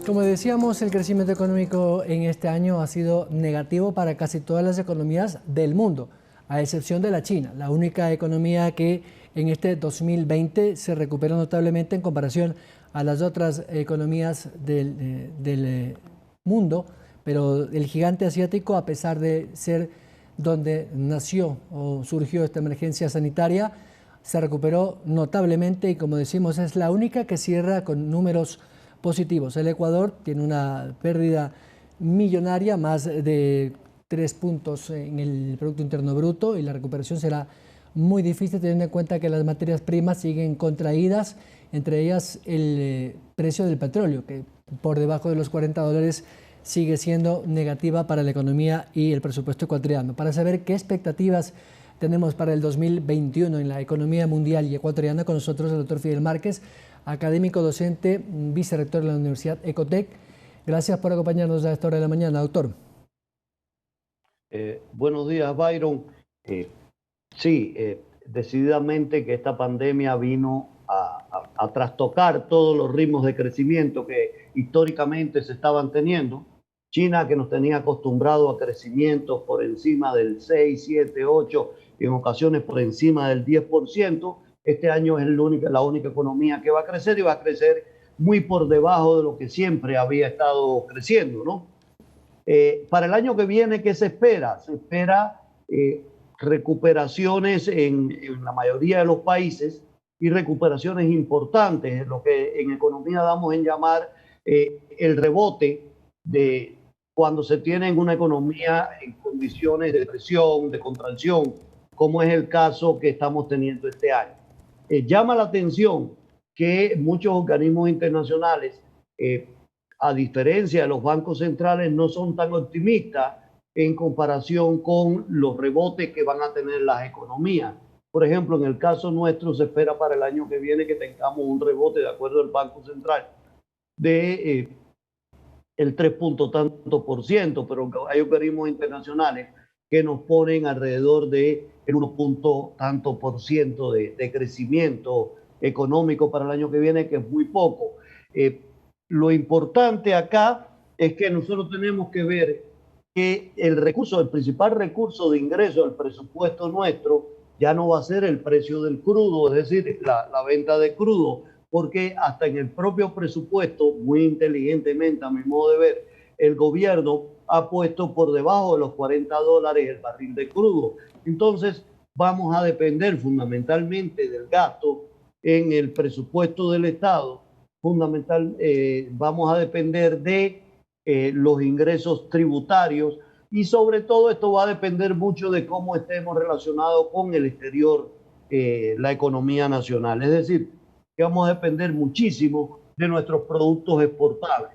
Como decíamos, el crecimiento económico en este año ha sido negativo para casi todas las economías del mundo, a excepción de la China, la única economía que en este 2020 se recuperó notablemente en comparación a las otras economías del mundo, pero el gigante asiático, a pesar de ser donde nació o surgió esta emergencia sanitaria, se recuperó notablemente y, como decimos, es la única que cierra con números positivos. El Ecuador tiene una pérdida millonaria, más de 3 puntos en el Producto Interno Bruto, y la recuperación será muy difícil teniendo en cuenta que las materias primas siguen contraídas, entre ellas el precio del petróleo, que por debajo de los $40 sigue siendo negativa para la economía y el presupuesto ecuatoriano. Para saber qué expectativas tenemos para el 2021 en la economía mundial y ecuatoriana, con nosotros el doctor Fidel Márquez, académico docente, vicerrector de la Universidad Ecotec. Gracias por acompañarnos a esta hora de la mañana, doctor. Buenos días, Byron. Sí, decididamente que esta pandemia vino a trastocar todos los ritmos de crecimiento que históricamente se estaban teniendo. China, que nos tenía acostumbrado a crecimientos por encima del 6, 7, 8, y en ocasiones por encima del 10%, este año es la única economía que va a crecer, y va a crecer muy por debajo de lo que siempre había estado creciendo, ¿no? Para el año que viene, ¿qué se espera? Se espera recuperaciones en la mayoría de los países, y recuperaciones importantes, lo que en economía damos en llamar el rebote de cuando se tiene una economía en condiciones de presión, de contracción, como es el caso que estamos teniendo este año. Llama la atención que muchos organismos internacionales, a diferencia de los bancos centrales, no son tan optimistas en comparación con los rebotes que van a tener las economías. Por ejemplo, en el caso nuestro se espera para el año que viene que tengamos un rebote, de acuerdo al Banco Central, de el 3 tanto por ciento, pero hay organismos internacionales que nos ponen alrededor de el 1 tanto por ciento de crecimiento económico para el año que viene, que es muy poco. Lo importante acá es que nosotros tenemos que ver que el principal recurso de ingreso al presupuesto nuestro ya no va a ser el precio del crudo, es decir, la venta de crudo, porque hasta en el propio presupuesto, muy inteligentemente a mi modo de ver, el gobierno ha puesto por debajo de los $40 el barril de crudo. Entonces vamos a depender fundamentalmente del gasto en el presupuesto del Estado. Vamos a depender de los ingresos tributarios, y sobre todo esto va a depender mucho de cómo estemos relacionados con el exterior, la economía nacional. Es decir, que vamos a depender muchísimo de nuestros productos exportables.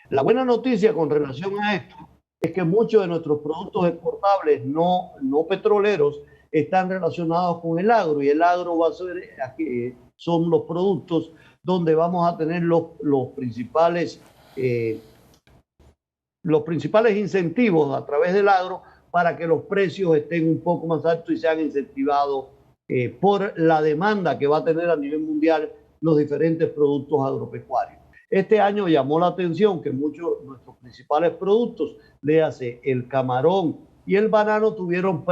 La buena noticia con relación a esto es que muchos de nuestros productos exportables no petroleros están relacionados con el agro, y el agro va a ser, son los productos donde vamos a tener los principales incentivos a través del agro para que los precios estén un poco más altos y sean incentivados por la demanda que va a tener a nivel mundial los diferentes productos agropecuarios. Este año llamó la atención que muchos de nuestros principales productos, léase el camarón y el banano, tuvieron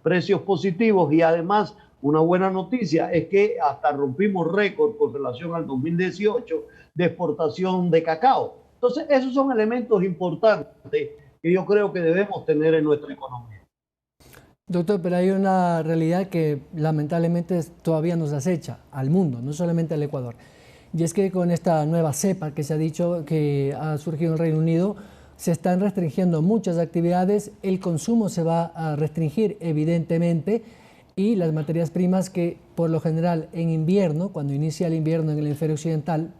precios positivos, y además una buena noticia es que hasta rompimos récord con relación al 2018 de exportación de cacao. Entonces, esos son elementos importantes que yo creo que debemos tener en nuestra economía. Doctor, pero hay una realidad que lamentablemente todavía nos acecha al mundo, no solamente al Ecuador. Y es que con esta nueva cepa que se ha dicho que ha surgido en el Reino Unido, se están restringiendo muchas actividades, el consumo se va a restringir evidentemente, y las materias primas que por lo general en invierno, cuando inicia el invierno en el hemisferio occidental,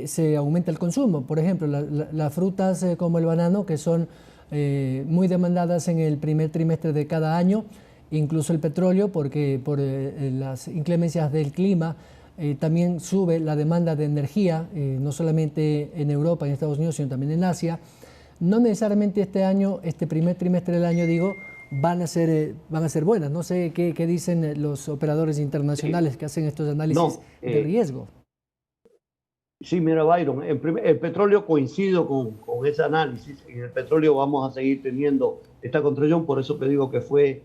se aumenta el consumo. Por ejemplo, las frutas como el banano, que son muy demandadas en el primer trimestre de cada año, incluso el petróleo, porque por las inclemencias del clima también sube la demanda de energía, no solamente en Europa, en Estados Unidos, sino también en Asia. No necesariamente este año, este primer trimestre del año, digo, van a ser buenas. No sé qué dicen los operadores internacionales que hacen estos análisis de riesgo. Sí, mira, Byron, el petróleo coincido con ese análisis. En el petróleo vamos a seguir teniendo esta contracción, por eso te digo que fue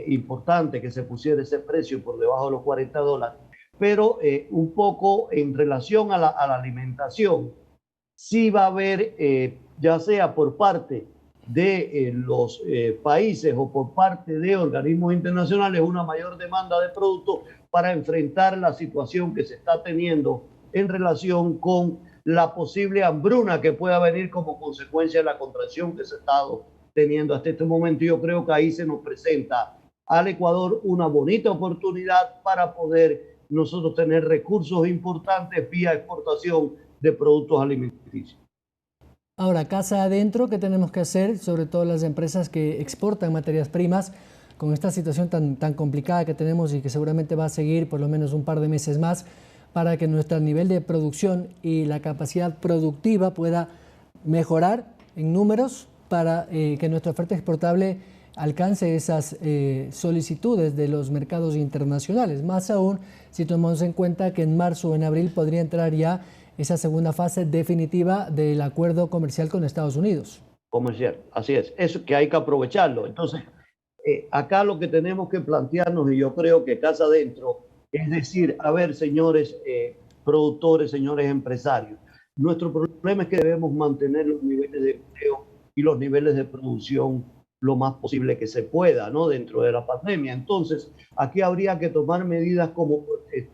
importante que se pusiera ese precio por debajo de los $40. Pero un poco en relación a la alimentación, sí va a haber, ya sea por parte de los países o por parte de organismos internacionales, una mayor demanda de productos para enfrentar la situación que se está teniendo en relación con la posible hambruna que pueda venir como consecuencia de la contracción que se ha estado teniendo hasta este momento. Yo creo que ahí se nos presenta al Ecuador una bonita oportunidad para poder nosotros tener recursos importantes vía exportación de productos alimenticios. Ahora, casa adentro, ¿qué tenemos que hacer? Sobre todo las empresas que exportan materias primas, con esta situación tan complicada que tenemos y que seguramente va a seguir por lo menos un par de meses más, para que nuestro nivel de producción y la capacidad productiva pueda mejorar en números para que nuestra oferta exportable alcance esas solicitudes de los mercados internacionales. Más aún si tomamos en cuenta que en marzo o en abril podría entrar ya esa segunda fase definitiva del acuerdo comercial con Estados Unidos. Comercial, así es. Eso que hay que aprovecharlo. Entonces, acá lo que tenemos que plantearnos, y yo creo que casa adentro, es decir, a ver, señores productores, señores empresarios, nuestro problema es que debemos mantener los niveles de empleo y los niveles de producción lo más posible que se pueda, ¿no? Dentro de la pandemia. Entonces, aquí habría que tomar medidas como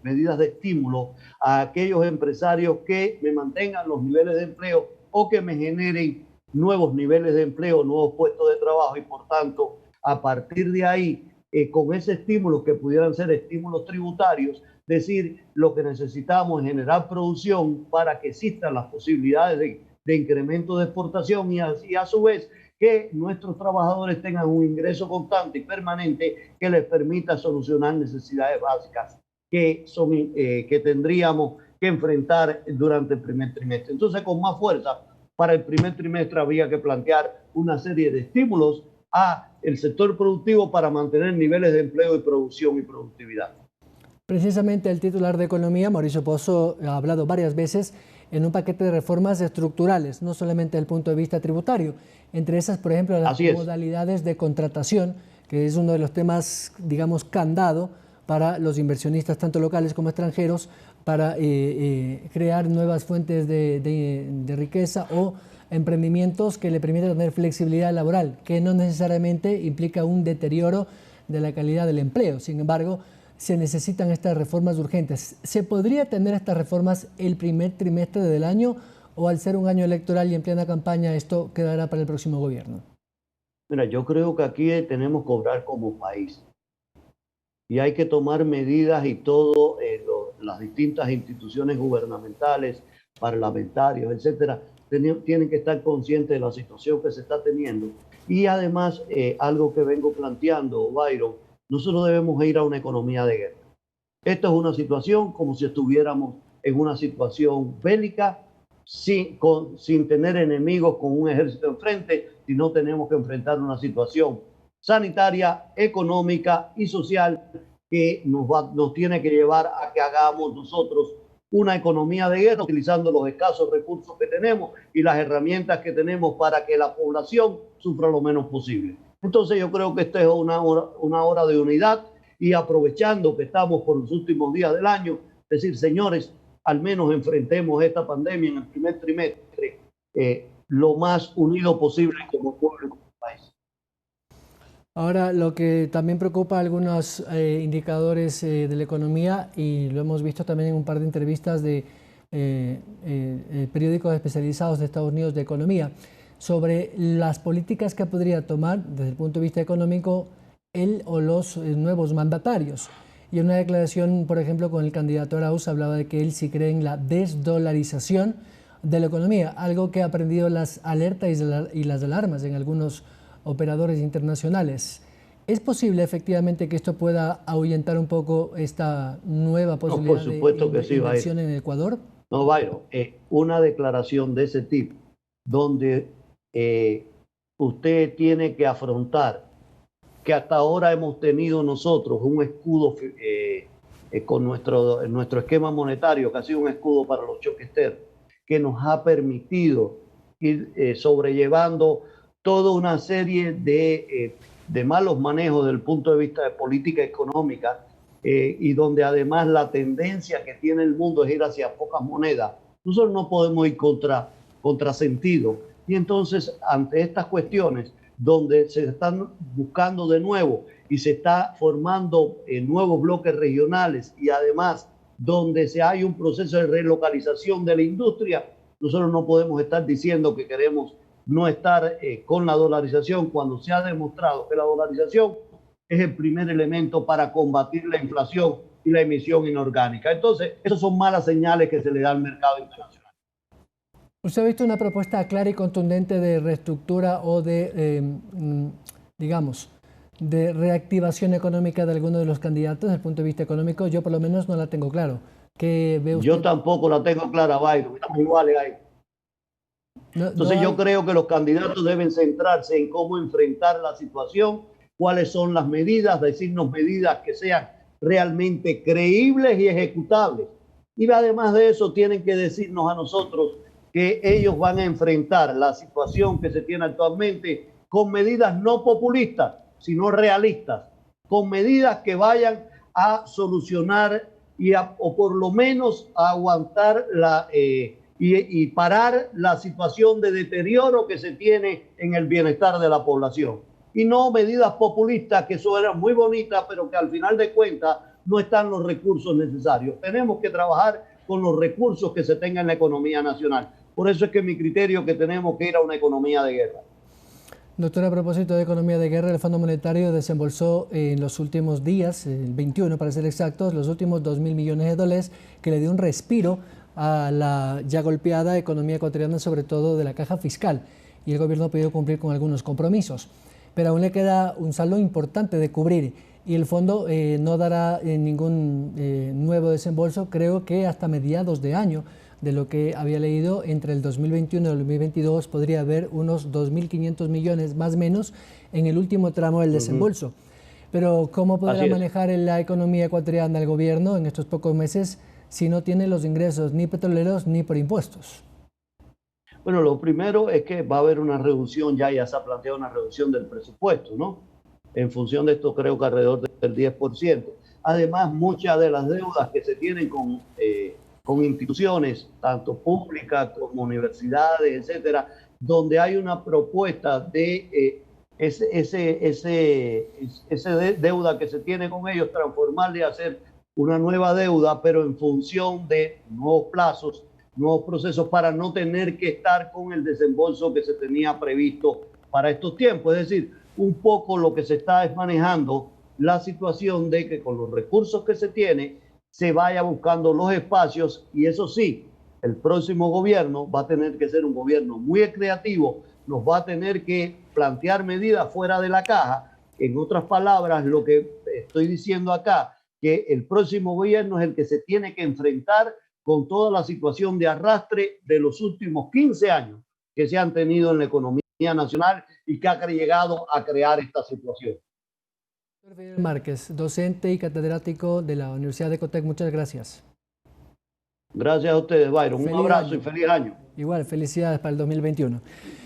medidas de estímulo a aquellos empresarios que me mantengan los niveles de empleo o que me generen nuevos niveles de empleo, nuevos puestos de trabajo y por tanto, a partir de ahí, con ese estímulo que pudieran ser estímulos tributarios, decir lo que necesitamos es generar producción para que existan las posibilidades de incremento de exportación y a su vez que nuestros trabajadores tengan un ingreso constante y permanente que les permita solucionar necesidades básicas que tendríamos que enfrentar durante el primer trimestre. Entonces, con más fuerza, para el primer trimestre había que plantear una serie de estímulos a el sector productivo para mantener niveles de empleo y producción y productividad. Precisamente el titular de Economía, Mauricio Pozo, ha hablado varias veces en un paquete de reformas estructurales, no solamente desde el punto de vista tributario. Entre esas, por ejemplo, las modalidades de contratación, que es uno de los temas, digamos, candado para los inversionistas, tanto locales como extranjeros, para crear nuevas fuentes de riqueza o emprendimientos que le permitan tener flexibilidad laboral, que no necesariamente implica un deterioro de la calidad del empleo. Sin embargo, se necesitan estas reformas urgentes. ¿Se podría tener estas reformas el primer trimestre del año o al ser un año electoral y en plena campaña esto quedará para el próximo gobierno? Mira, yo creo que aquí tenemos que obrar como país y hay que tomar medidas y todo, las distintas instituciones gubernamentales, parlamentarios, etcétera, tienen que estar conscientes de la situación que se está teniendo. Y además, algo que vengo planteando, Byron, nosotros debemos ir a una economía de guerra. Esta es una situación como si estuviéramos en una situación bélica, sin tener enemigos con un ejército enfrente, sino tenemos que enfrentar una situación sanitaria, económica y social que nos tiene que llevar a que hagamos nosotros una economía de guerra utilizando los escasos recursos que tenemos y las herramientas que tenemos para que la población sufra lo menos posible. Entonces yo creo que esta es una hora de unidad y aprovechando que estamos por los últimos días del año, decir, señores, al menos enfrentemos esta pandemia en el primer trimestre lo más unido posible como pueblo y como país. Ahora, lo que también preocupa a algunos indicadores de la economía, y lo hemos visto también en un par de entrevistas de periódicos especializados de Estados Unidos de economía, sobre las políticas que podría tomar desde el punto de vista económico él o los nuevos mandatarios. Y en una declaración, por ejemplo, con el candidato Arauz, hablaba de que él sí cree en la desdolarización de la economía, algo que ha prendido las alertas y las alarmas en algunos operadores internacionales. ¿Es posible efectivamente que esto pueda ahuyentar un poco esta nueva posibilidad de inversión en Ecuador? No, Byron, una declaración de ese tipo, donde usted tiene que afrontar que hasta ahora hemos tenido nosotros un escudo con nuestro esquema monetario, que ha sido un escudo para los choques externos, que nos ha permitido ir sobrellevando toda una serie de malos manejos desde el punto de vista de política económica, y donde además la tendencia que tiene el mundo es ir hacia pocas monedas. Nosotros no podemos ir contrasentido. Y entonces, ante estas cuestiones, donde se están buscando de nuevo y se está formando nuevos bloques regionales, y además donde hay un proceso de relocalización de la industria, nosotros no podemos estar diciendo que queremos no estar con la dolarización, cuando se ha demostrado que la dolarización es el primer elemento para combatir la inflación y la emisión inorgánica. Entonces, esas son malas señales que se le da al mercado internacional. ¿Usted ha visto una propuesta clara y contundente de reestructura o de, digamos, de reactivación económica de alguno de los candidatos desde el punto de vista económico? Yo por lo menos no la tengo claro. ¿Qué ve usted? Yo tampoco la tengo clara, Byron. Estamos iguales ahí. Entonces yo creo que los candidatos deben centrarse en cómo enfrentar la situación, cuáles son las medidas, decirnos medidas que sean realmente creíbles y ejecutables. Y además de eso tienen que decirnos a nosotros que ellos van a enfrentar la situación que se tiene actualmente con medidas no populistas, sino realistas, con medidas que vayan a solucionar o por lo menos a aguantar y parar la situación de deterioro que se tiene en el bienestar de la población. Y no medidas populistas que suenan muy bonitas, pero que al final de cuentas no están los recursos necesarios. Tenemos que trabajar con los recursos que se tengan en la economía nacional. Por eso es que mi criterio es que tenemos que ir a una economía de guerra. Doctor, a propósito de economía de guerra, el Fondo Monetario desembolsó en los últimos días, el 21 para ser exactos, los últimos $2.000 millones que le dio un respiro a la ya golpeada economía ecuatoriana, sobre todo de la caja fiscal, y el gobierno ha podido cumplir con algunos compromisos. Pero aún le queda un saldo importante de cubrir y el fondo no dará ningún nuevo desembolso, creo que hasta mediados de año. De lo que había leído, entre el 2021 y el 2022 podría haber unos 2.500 millones más o menos en el último tramo del desembolso. Pero ¿cómo podrá manejar la economía ecuatoriana el gobierno en estos pocos meses si no tiene los ingresos ni petroleros ni por impuestos? Bueno, lo primero es que va a haber una reducción, ya se ha planteado una reducción del presupuesto, ¿no? En función de esto creo que alrededor del 10%. Además, muchas de las deudas que se tienen con instituciones, tanto públicas como universidades, etcétera, donde hay una propuesta de ese deuda que se tiene con ellos, transformarle y hacer una nueva deuda, pero en función de nuevos plazos, nuevos procesos, para no tener que estar con el desembolso que se tenía previsto para estos tiempos. Es decir, un poco lo que se está es manejando la situación de que con los recursos que se tiene, se vaya buscando los espacios, y eso sí, el próximo gobierno va a tener que ser un gobierno muy creativo, nos va a tener que plantear medidas fuera de la caja. En otras palabras, lo que estoy diciendo acá, que el próximo gobierno es el que se tiene que enfrentar con toda la situación de arrastre de los últimos 15 años que se han tenido en la economía nacional y que ha llegado a crear esta situación. Fidel Márquez, docente y catedrático de la Universidad de Ecotec, muchas gracias. Gracias a ustedes, Byron. Un abrazo y feliz año. Igual, felicidades para el 2021.